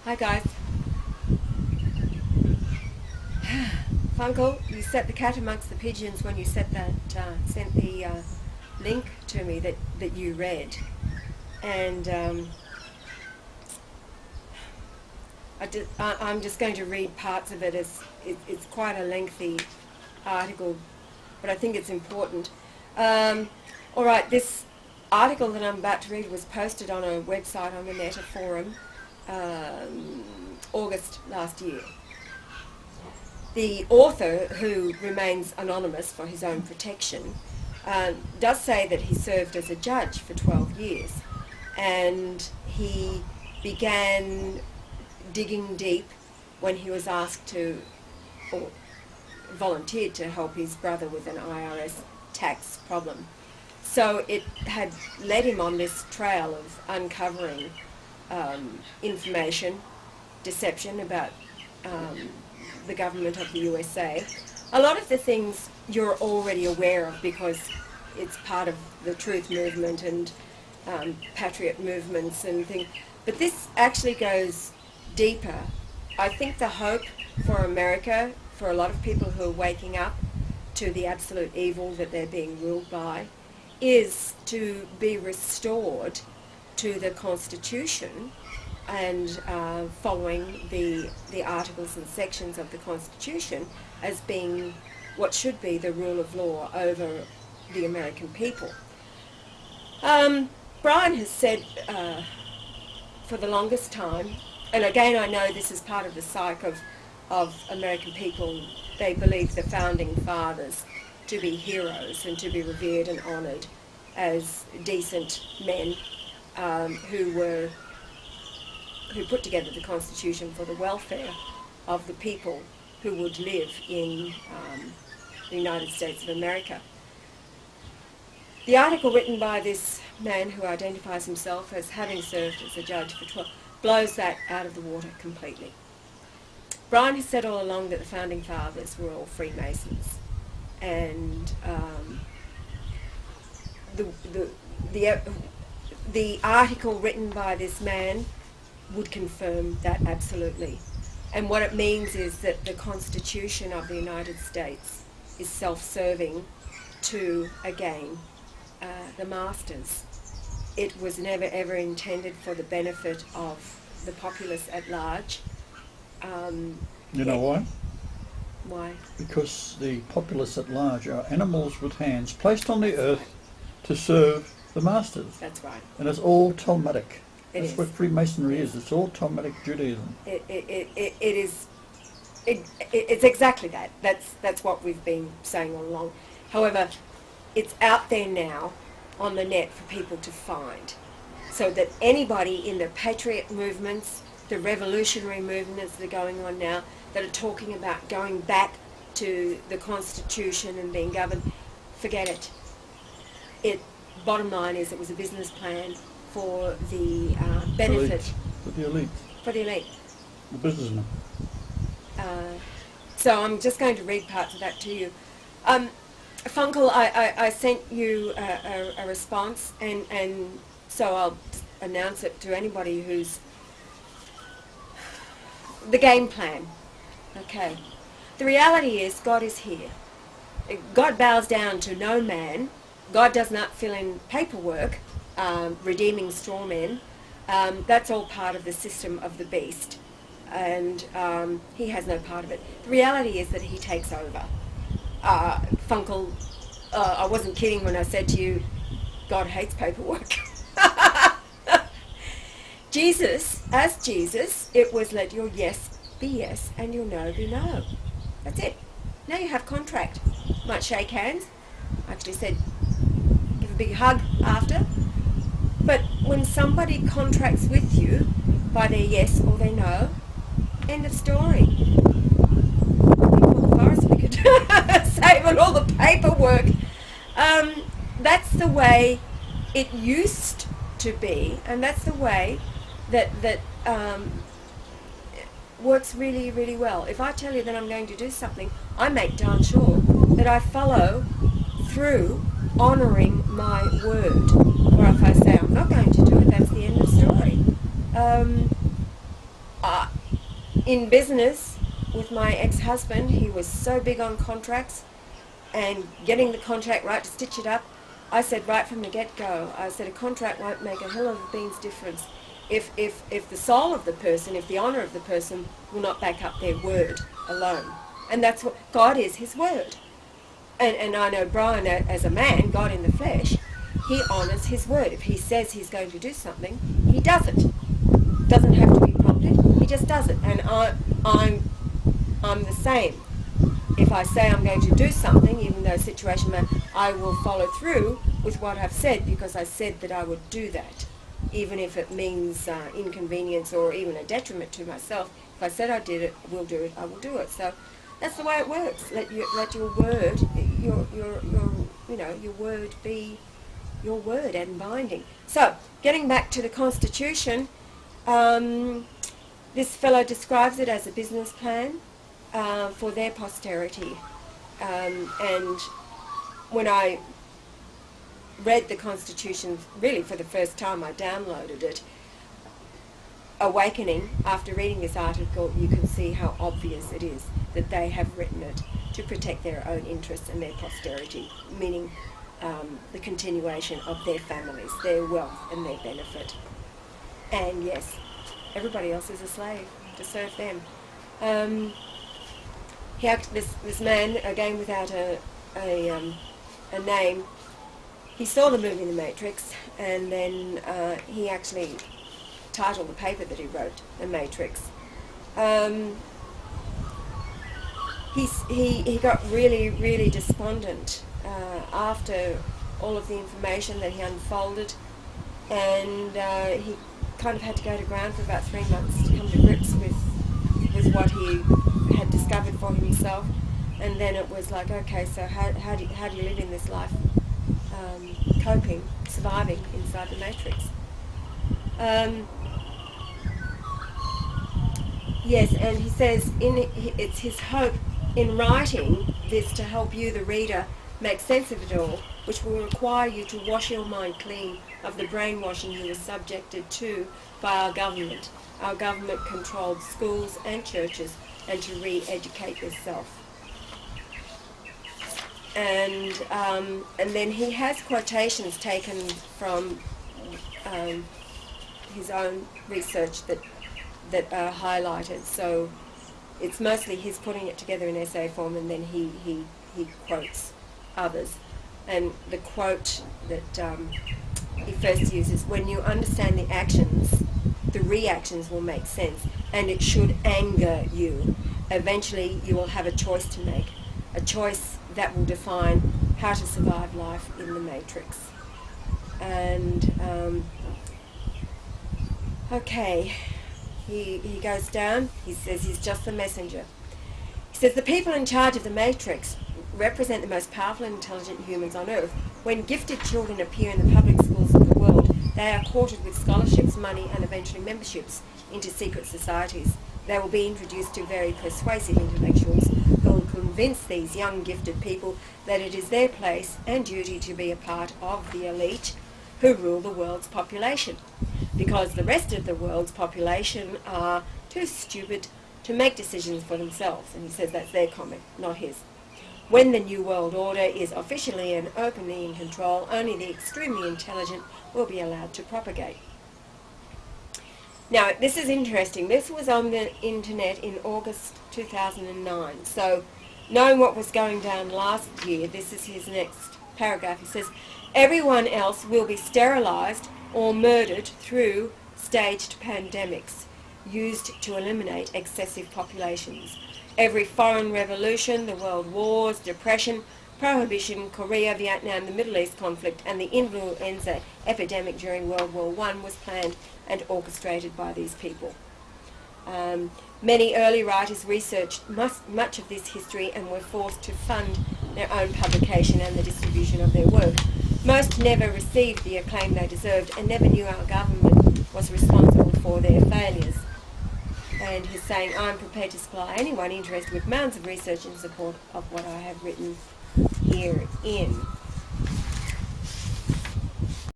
Hi guys. Funkel, you set the cat amongst the pigeons when you sent the link to me that you read, and I'm just going to read parts of it as it's quite a lengthy article, but I think it's important. All right, this article that I'm about to read was posted on a website on the net, a forum, August last year. The author, who remains anonymous for his own protection, does say that he served as a judge for 12 years, and he began digging deep when he was asked to, or volunteered to help his brother with an IRS tax problem. So it had led him on this trail of uncovering information, deception about the government of the USA. A lot of the things you're already aware of because it's part of the truth movement and patriot movements and things. But this actually goes deeper. I think the hope for America, for a lot of people who are waking up to the absolute evil that they're being ruled by, is to be restored to the Constitution and following the articles and sections of the Constitution as being what should be the rule of law over the American people. Brian has said for the longest time, and again I know this is part of the psyche of American people, they believe the founding fathers to be heroes and to be revered and honoured as decent men who put together the Constitution for the welfare of the people who would live in the United States of America. The article written by this man who identifies himself as having served as a judge for 12 blows that out of the water completely. Brian has said all along that the founding fathers were all Freemasons, and the article written by this man would confirm that absolutely. And what it means is that the Constitution of the United States is self-serving to, again, the masters. It was never ever intended for the benefit of the populace at large. You know why? Why? Because the populace at large are animals with hands placed on the earth to serve the masters. That's right. And it's all Talmudic. That's is. what Freemasonry is. It's all Talmudic Judaism. It's exactly that. That's what we've been saying all along. However, it's out there now on the net for people to find, so that anybody in the patriot movements, the revolutionary movements that are going on now, that are talking about going back to the Constitution and being governed, forget it. Bottom line is it was a business plan for the benefit. For the elite. For the elite. The businessmen. So I'm just going to read parts of that to you. Funkel, I sent you a response, and so I'll announce it to anybody who's... The game plan. Okay. The reality is God is here. God bows down to no man. God does not fill in paperwork, redeeming straw men. That's all part of the system of the beast, and he has no part of it. The reality is that he takes over. Funkel, I wasn't kidding when I said to you, God hates paperwork. As Jesus, it was let your yes be yes and your no be no. That's it. Now you have contract. Might shake hands. I actually said give a big hug after. But when somebody contracts with you by their yes or their no, end of story. We could save on all the paperwork. That's the way it used to be, and that's the way that works really, really well. If I tell you that I'm going to do something, I make darn sure that I follow through honouring my word. Or if I say I'm not going to do it, that's the end of story. In business, with my ex-husband, he was so big on contracts and getting the contract right to stitch it up. I said right from the get-go, I said a contract won't make a hill of a bean's difference if the soul of the person, if the honour of the person will not back up their word alone. And that's what God is, his word. And I know Brian, as a man, God in the flesh, he honours his word. If he says he's going to do something, he does it. Doesn't have to be prompted, he just does it. And I'm the same. If I say I'm going to do something, even though situation may, I will follow through with what I've said, because I said that I would do that, even if it means inconvenience or even a detriment to myself. If I said I did it, will do it, I will do it. So that's the way it works. Let your word, your word be your word and binding. So getting back to the Constitution, this fellow describes it as a business plan for their posterity. And when I read the Constitution, really for the first time, I downloaded it. Awakening, after reading this article, you can see how obvious it is that they have written it to protect their own interests and their posterity, meaning the continuation of their families, their wealth and their benefit. And yes, everybody else is a slave to serve them. This man, again without a name, he saw the movie The Matrix, and then he actually titled the paper that he wrote The Matrix. He got really, really despondent after all of the information that he unfolded, and he kind of had to go to ground for about 3 months to come to grips with what he had discovered for himself. And then it was like, okay, so how do you live in this life, coping, surviving inside the Matrix? Yes, and he says it's his hope in writing this to help you, the reader, make sense of it all, which will require you to wash your mind clean of the brainwashing you were subjected to by our government. Our government-controlled schools and churches, and to re-educate yourself. And then he has quotations taken from his own research that are highlighted. So it's mostly he's putting it together in essay form, and then he quotes others. And the quote that he first uses: when you understand the actions, the reactions will make sense, and it should anger you. Eventually you will have a choice to make, a choice that will define how to survive life in the Matrix. And okay, he goes down, he says he's just the messenger. He says the people in charge of the Matrix represent the most powerful and intelligent humans on Earth. When gifted children appear in the public schools of the world, they are courted with scholarships, money, and eventually memberships into secret societies. They will be introduced to very persuasive intellectuals who will convince these young gifted people that it is their place and duty to be a part of the elite who rule the world's population, because the rest of the world's population are too stupid to make decisions for themselves. And he says that's their comment, not his. When the New World Order is officially and openly in control, only the extremely intelligent will be allowed to propagate. Now, this is interesting. This was on the internet in August 2009. So, knowing what was going down last year, this is his next paragraph. He says, everyone else will be sterilised or murdered through staged pandemics used to eliminate excessive populations. Every foreign revolution, the world wars, depression, prohibition, Korea, Vietnam, the Middle East conflict, and the influenza epidemic during World War I was planned and orchestrated by these people. Many early writers researched much of this history and were forced to fund their own publication and the distribution of their work. Most never received the acclaim they deserved and never knew our government was responsible for their failures. And he's saying, I'm prepared to supply anyone interested with mounds of research in support of what I have written herein.